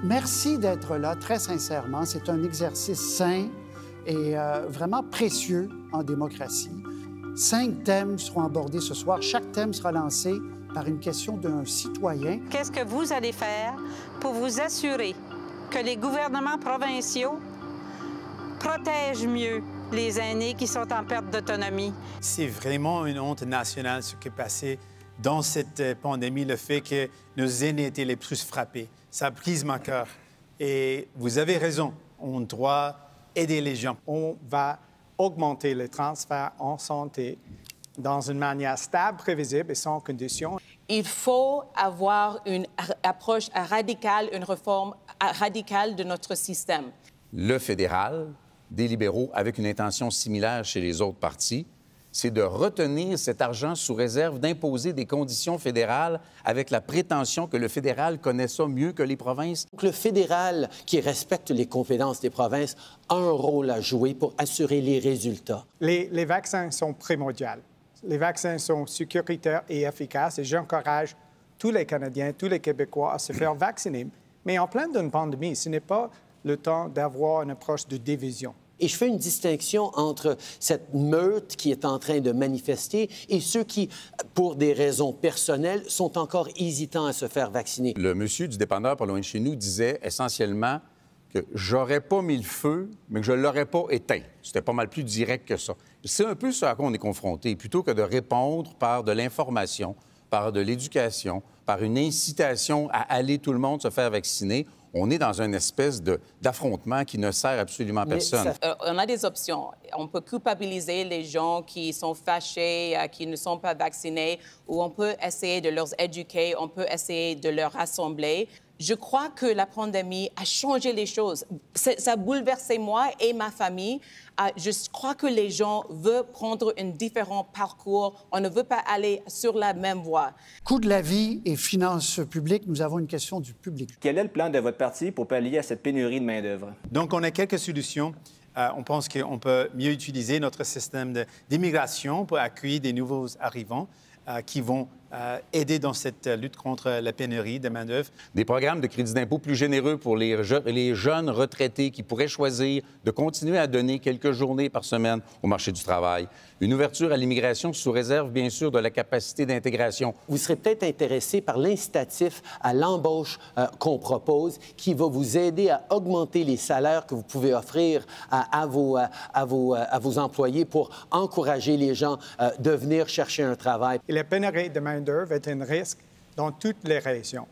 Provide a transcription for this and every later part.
Merci d'être là, très sincèrement. C'est un exercice sain et vraiment précieux en démocratie. 5 thèmes seront abordés ce soir. Chaque thème sera lancé par une question d'un citoyen. Qu'est-ce que vous allez faire pour vous assurer que les gouvernements provinciaux protègent mieux les aînés qui sont en perte d'autonomie? C'est vraiment une honte nationale ce qui est passé dans cette pandémie, le fait que nos aînés étaient les plus frappés. Ça a brise mon cœur. Et vous avez raison, on doit aider les gens. On va augmenter les transferts en santé dans une manière stable, prévisible et sans condition. Il faut avoir une approche radicale, une réforme radicale de notre système. Le fédéral, des libéraux, avec une intention similaire chez les autres partis, c'est de retenir cet argent sous réserve d'imposer des conditions fédérales avec la prétention que le fédéral connaît ça mieux que les provinces. Donc, le fédéral, qui respecte les compétences des provinces, a un rôle à jouer pour assurer les résultats. Les vaccins sont primordiaux. Les vaccins sont sécuritaires et efficaces et j'encourage tous les Canadiens, tous les Québécois à se faire vacciner. Mais en pleine d'une pandémie, ce n'est pas le temps d'avoir une approche de division. Et je fais une distinction entre cette meute qui est en train de manifester et ceux qui, pour des raisons personnelles, sont encore hésitants à se faire vacciner. Le monsieur du dépanneur pas loin de chez nous disait essentiellement que j'aurais pas mis le feu, mais que je l'aurais pas éteint. C'était pas mal plus direct que ça. C'est un peu ce à quoi on est confronté. Plutôt que de répondre par de l'information, par de l'éducation, par une incitation à aller tout le monde se faire vacciner, on est dans une espèce d'affrontement qui ne sert absolument personne. On a des options. On peut culpabiliser les gens qui sont fâchés, qui ne sont pas vaccinés, ou on peut essayer de leur éduquer, on peut essayer de leur rassembler. Je crois que la pandémie a changé les choses. Ça a bouleversé moi et ma famille. Je crois que les gens veulent prendre un différent parcours. On ne veut pas aller sur la même voie. Coût de la vie et finances publiques, nous avons une question du public. Quel est le plan de votre parti pour pallier à cette pénurie de main-d'œuvre? Donc, on a quelques solutions. On pense qu'on peut mieux utiliser notre système d'immigration pour accueillir des nouveaux arrivants qui vont aider dans cette lutte contre la pénurie de main-d'œuvre. Des programmes de crédit d'impôt plus généreux pour les jeunes retraités qui pourraient choisir de continuer à donner quelques journées par semaine au marché du travail. Une ouverture à l'immigration sous réserve, bien sûr, de la capacité d'intégration. Vous serez peut-être intéressé par l'incitatif à l'embauche qu'on propose, qui va vous aider à augmenter les salaires que vous pouvez offrir à vos employés pour encourager les gens de venir chercher un travail. Et la pénurie de main-d'œuvre est un risque dans toutes les régions.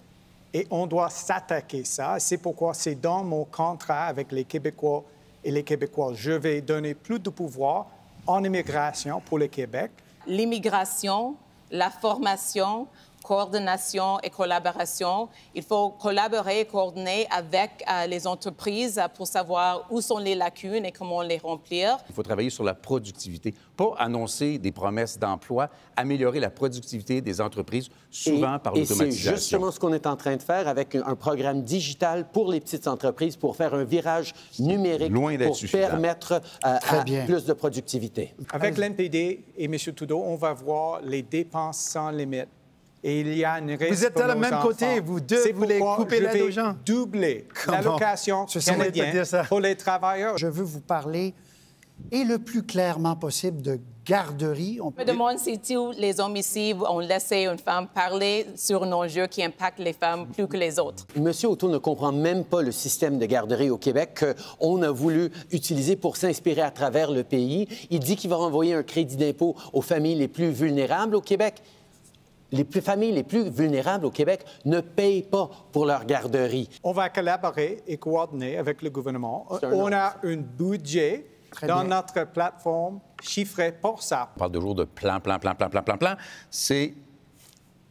Et on doit s'attaquer à ça. C'est pourquoi c'est dans mon contrat avec les Québécois et les Québécoises. Je vais donner plus de pouvoir en immigration pour le Québec. L'immigration, la formation, coordination et collaboration. Il faut collaborer et coordonner avec les entreprises pour savoir où sont les lacunes et comment les remplir. Il faut travailler sur la productivité, pas annoncer des promesses d'emploi, améliorer la productivité des entreprises, souvent par l'automatisation. Et c'est justement ce qu'on est en train de faire avec un programme digital pour les petites entreprises, pour faire un virage numérique, pour permettre plus de productivité. Avec l'NPD et M. Trudeau, on va voir les dépenses sans limite. Et il y a une risque. Vous êtes à la même côté, vous deux voulez couper l'aide aux gens. Doubler l'allocation canadienne pour les travailleurs. Je veux vous parler, et le plus clairement possible, de garderie. Je me demande si tous les homicides ont laissé une femme parler sur un enjeu qui impacte les femmes plus que les autres. Monsieur O'Toole ne comprend même pas le système de garderie au Québec qu'on a voulu utiliser pour s'inspirer à travers le pays. Il dit qu'il va renvoyer un crédit d'impôt aux familles les plus vulnérables au Québec. Les familles les plus vulnérables au Québec ne payent pas pour leur garderie. On va collaborer et coordonner avec le gouvernement. On a un budget dans notre plateforme chiffré pour ça. On parle toujours de plan. C'est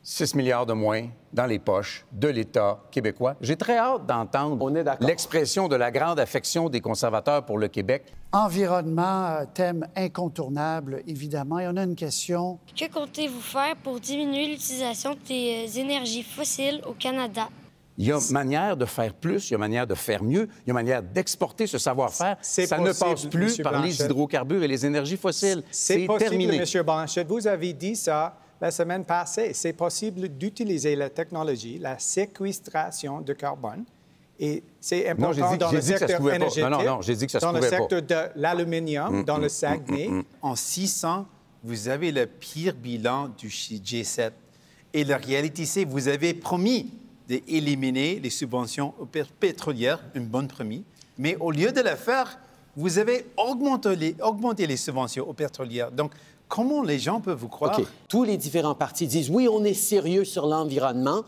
6 milliards de moins dans les poches de l'État québécois. J'ai très hâte d'entendre l'expression de la grande affection des conservateurs pour le Québec. Environnement, thème incontournable, évidemment. Et on a une question. Que comptez-vous faire pour diminuer l'utilisation des énergies fossiles au Canada? Il y a manière de faire plus, il y a manière de faire mieux, il y a manière d'exporter ce savoir-faire. Ça ne passe plus par les hydrocarbures et les énergies fossiles. C'est terminé. M. Blanchette, vous avez dit ça la semaine passée. C'est possible d'utiliser la technologie, la séquestration de carbone, Et c'est Non, important dans le secteur énergétique, non, j'ai dit que ça se dans le pouvait secteur de l'aluminium, dans le Saguenay. En 600, vous avez le pire bilan du G7. Et la réalité, c'est que vous avez promis d'éliminer les subventions pétrolières, une bonne promis, mais au lieu de le faire, vous avez augmenté les subventions aux pétrolières. Donc, comment les gens peuvent vous croire? OK. Tous les différents partis disent, oui, on est sérieux sur l'environnement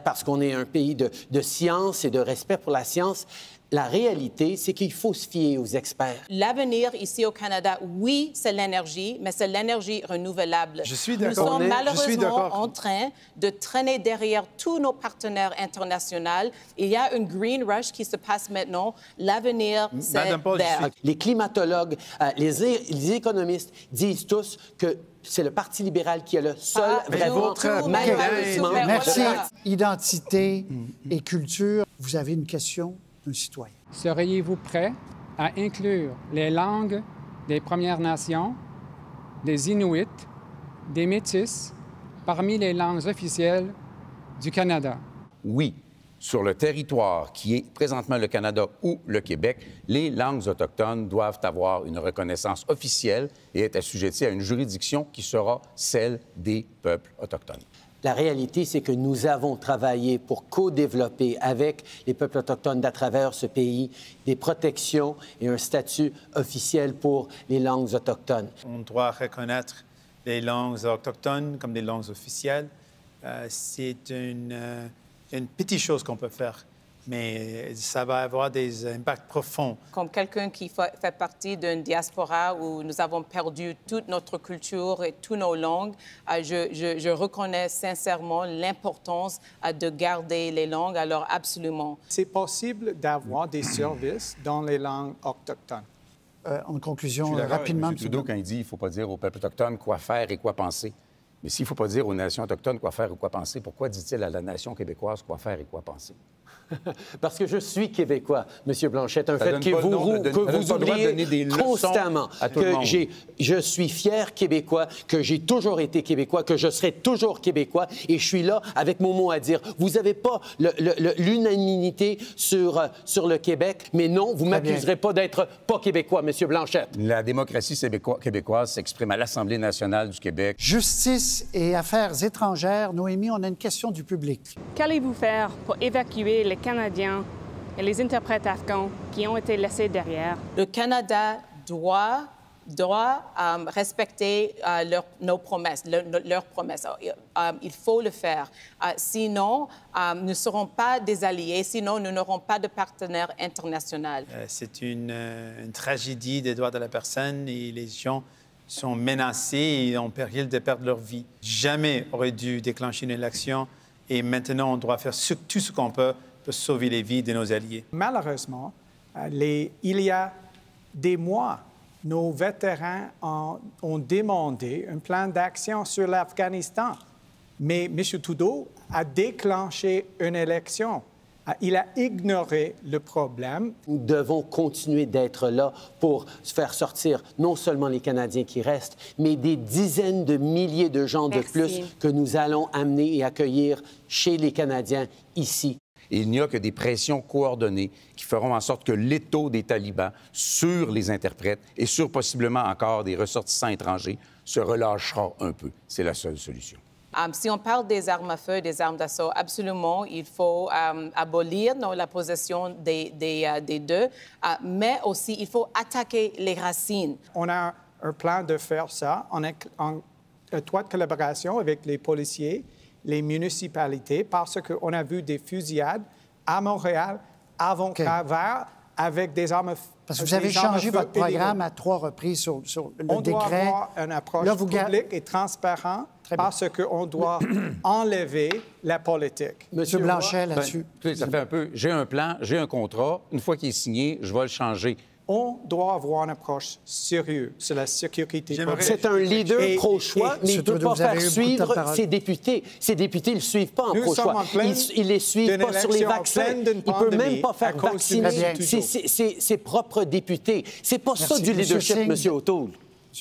parce qu'on est un pays de science et de respect pour la science. La réalité, c'est qu'il faut se fier aux experts. L'avenir ici au Canada, oui, c'est l'énergie, mais c'est l'énergie renouvelable. Je suis Nous d'accord. sommes malheureusement d'accord. en train de traîner derrière tous nos partenaires internationaux. Il y a une green rush qui se passe maintenant. L'avenir, c'est Madame Paul, vert. Les climatologues, les économistes disent tous que c'est le Parti libéral qui a le seul vraiment malheureusement. Merci. Identité et culture. Vous avez une question d'un citoyen. Seriez-vous prêt à inclure les langues des Premières Nations, des Inuits, des Métis parmi les langues officielles du Canada? Oui. Sur le territoire qui est présentement le Canada ou le Québec, les langues autochtones doivent avoir une reconnaissance officielle et être assujetties à une juridiction qui sera celle des peuples autochtones. La réalité, c'est que nous avons travaillé pour co-développer avec les peuples autochtones d'à travers ce pays des protections et un statut officiel pour les langues autochtones. On doit reconnaître les langues autochtones comme des langues officielles. C'est une petite chose qu'on peut faire, mais ça va avoir des impacts profonds. Comme quelqu'un qui fait partie d'une diaspora où nous avons perdu toute notre culture et toutes nos langues, je reconnais sincèrement l'importance de garder les langues, alors absolument. C'est possible d'avoir des services dans les langues autochtones. En conclusion, Je suis d'accord rapidement, avec M. Trudeau, quand il dit qu'il ne faut pas dire aux peuples autochtones quoi faire et quoi penser. Mais s'il ne faut pas dire aux nations autochtones quoi faire ou quoi penser, pourquoi dit-il à la nation québécoise quoi faire et quoi penser? Parce que je suis québécois, M. Blanchette, un Ça fait donne que pas le vous, nom de- que ça donne vous pas le droit de oubliez donner des leçons constamment. à tout le monde. Je suis fier Québécois, que j'ai toujours été Québécois, que je serai toujours Québécois, et je suis là avec mon mot à dire. Vous n'avez pas l'unanimité sur le Québec, mais non, vous ne m'accuserez pas d'être pas Québécois, M. Blanchette. La démocratie québécoise s'exprime à l'Assemblée nationale du Québec. Justice et affaires étrangères. Noémie, on a une question du public. Qu'allez-vous faire pour évacuer les Canadiens et les interprètes afghans qui ont été laissés derrière? Le Canada doit respecter nos promesses, leurs promesses. Il faut le faire. Sinon, nous ne serons pas des alliés. Sinon, nous n'aurons pas de partenaires internationaux. C'est une tragédie des droits de la personne et les gens sont menacés et en péril de perdre leur vie. Jamais aurait dû déclencher une élection et maintenant on doit faire tout ce qu'on peut pour sauver les vies de nos alliés. Malheureusement, il y a des mois, nos vétérans ont demandé un plan d'action sur l'Afghanistan. Mais M. Trudeau a déclenché une élection. Il a ignoré le problème. Nous devons continuer d'être là pour faire sortir non seulement les Canadiens qui restent, mais des dizaines de milliers de gens de plus que nous allons amener et accueillir chez les Canadiens ici. Et il n'y a que des pressions coordonnées qui feront en sorte que l'étau des talibans sur les interprètes et sur possiblement encore des ressortissants étrangers se relâchera un peu. C'est la seule solution. Si on parle des armes à feu, des armes d'assaut, absolument, il faut abolir la possession des deux, mais aussi il faut attaquer les racines. On a un plan de faire ça en étroite collaboration avec les policiers, les municipalités, parce qu'on a vu des fusillades à Montréal, à Vancouver, avec des armes à feu. Parce que vous avez changé votre programme à 3 reprises sur le on décret. On doit avoir une approche publique et transparente parce qu'on doit enlever la politique. Monsieur Blanchet, là-dessus. Ça fait un peu, j'ai un plan, j'ai un contrat. Une fois qu'il est signé, je vais le changer. On doit avoir une approche sérieuse sur la sécurité. C'est un leader pro-choix, mais il ne peut pas faire suivre ses députés. Ses députés ne le suivent pas en pro-choix. Ils ne les suivent pas sur les vaccins. Il ne peut même pas faire vacciner ses propres députés. C'est pas ça du leadership, M. O'Toole.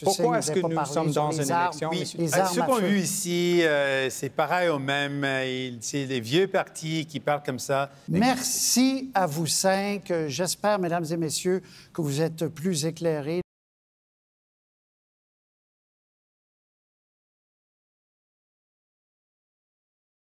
Pourquoi est-ce que nous sommes dans une élection? Ce qu'on a vu ici, c'est pareil au même. C'est les vieux partis qui parlent comme ça. Merci à vous cinq. J'espère, mesdames et messieurs, que vous êtes plus éclairés.